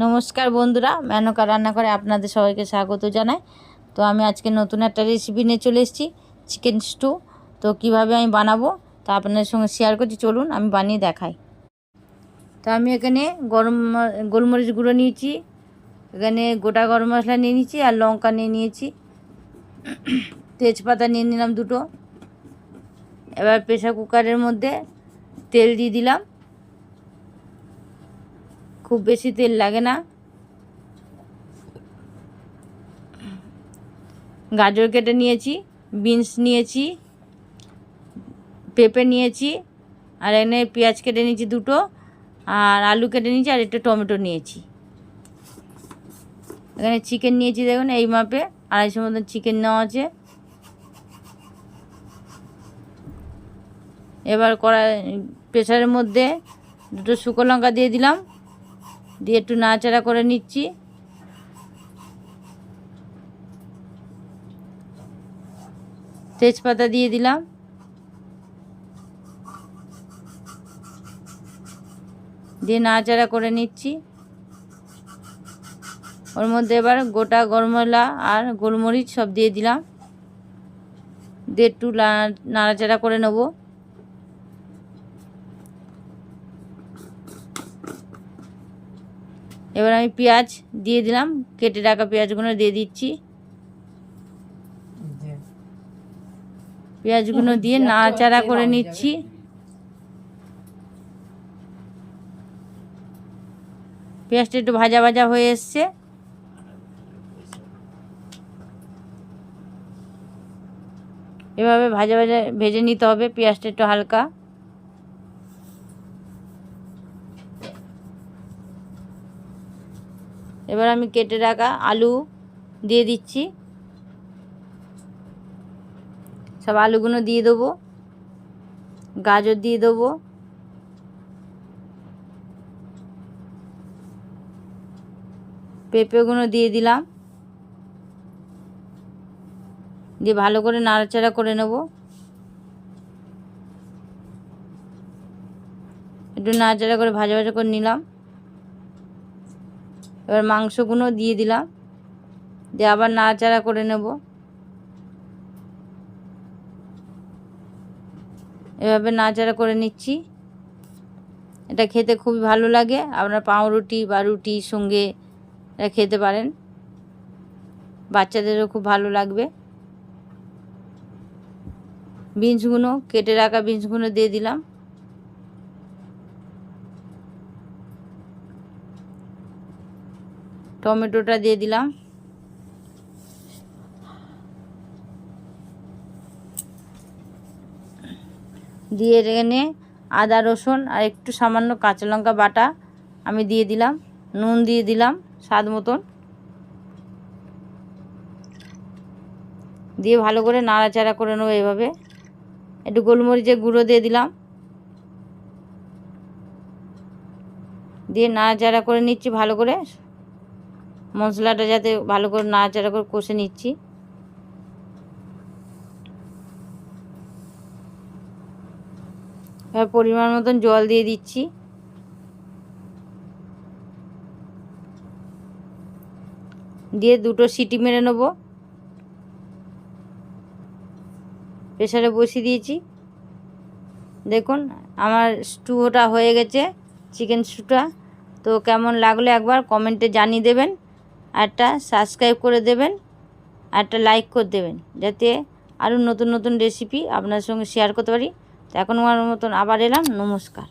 নমস্কার বন্ধুরা, মেনকা রান্নাঘরে আপনাদের সবাইকে স্বাগত জানাই। তো আমি আজকে নতুন একটা রেসিপি নিয়ে চলে এসেছি, চিকেন স্টু। তো কিভাবে আমি বানাবো তা আপনাদের সঙ্গে শেয়ার করছি, চলুন আমি বানিয়ে দেখাই। তো আমি এখানে গোলমরিচ গুঁড়ো নিয়েছি, এখানে গোটা গরম মশলা নিয়ে নিয়েছি আর লঙ্কা নিয়ে নিয়েছি, তেজপাতা নিয়ে নিলাম দুটো। এবার প্রেসার কুকারের মধ্যে তেল দিয়ে দিলাম, খুব বেশি তেল লাগে না। গাজর কেটে নিয়েছি, বিনস নিয়েছি, পেঁপে নিয়েছি, আর এখানে পেঁয়াজ কেটে নিয়েছি দুটো, আর আলু কেটে নিয়েছি, আর একটু টমেটো নিয়েছি। এখানে চিকেন নিয়েছি, দেখুন এই মাপে 250 মতন চিকেন নেওয়া আছে। এবার প্রেসারের মধ্যে দুটো শুকনো লঙ্কা দিয়ে দিলাম, দিয়ে একটু নাড়াচাড়া করে নিচ্ছি। তেজপাতা দিয়ে দিলাম, দিয়ে নাড়াচাড়া করে নিচ্ছি। ওর মধ্যে এবার গোটা গরম মশলা আর গোলমরিচ সব দিয়ে দিলাম, দিয়ে একটু নাড়াচাড়া করে নেব। এবার আমি পেঁয়াজ দিয়ে দিলাম, কেটে রাখা পেঁয়াজগুলো দিয়ে দিচ্ছি। পেঁয়াজগুলো দিয়ে নাড়াচাড়া করে নিচ্ছি। পেঁয়াজটা একটু ভাজা ভাজা হয়ে এসছে। এভাবে ভাজা ভাজা ভেজে নিতে হবে পেঁয়াজটা একটু হালকা। এবার আমি কেটে রাখা আলু দিয়ে দিচ্ছি, সব আলুগুলো দিয়ে দেবো, গাজর দিয়ে দেবো, পেঁপেগুলো দিয়ে দিলাম, দিয়ে ভালো করে নাড়াচাড়া করে নেব। একটু নাড়াচাড়া করে ভাজা ভাজা করে নিলাম। এবার মাংসগুলো দিয়ে দিলাম, দিয়ে আবার নাড়াচাড়া করে নেব। এভাবে নাড়াচাড়া করে নিচ্ছি। এটা খেতে খুবই ভালো লাগে, আপনার পাউরুটি বা রুটির সঙ্গে এটা খেতে পারেন, বাচ্চাদেরও খুব ভালো লাগবে। বিনসগুলো কেটে রাখা বিনসগুলো দিয়ে দিলাম, টমেটোটা দিয়ে দিলাম, দিয়ে এখানে আদা রসুন আর একটু সামান্য কাঁচা লঙ্কা বাটা আমি দিয়ে দিলাম, নুন দিয়ে দিলাম স্বাদ মতন, দিয়ে ভালো করে নাড়াচাড়া করে নেবো। এভাবে একটু গোলমরিচের গুঁড়ো দিয়ে দিলাম, দিয়ে নাড়াচাড়া করে নিচ্ছি ভালো করে। মশলাটা যাতে ভালো করে নাড়াচাড়া করে কষে নিচ্ছি। এবার পরিমাণ মতন জল দিয়ে দিচ্ছি, দিয়ে দুটো সিটি মেরে নেব। প্রেসারে বসিয়ে দিয়েছি, দেখুন আমার স্টুটা হয়ে গেছে, চিকেন স্টুটা। তো কেমন লাগলো একবার কমেন্টে জানিয়ে দেবেন, আর একটা সাবস্ক্রাইব করে দেবেন, আর একটা লাইক করে দেবেন, যাতে আরও নতুন নতুন রেসিপি আপনার সঙ্গে শেয়ার করতে পারি। তো এখন আমার মতন আবার এলাম, নমস্কার।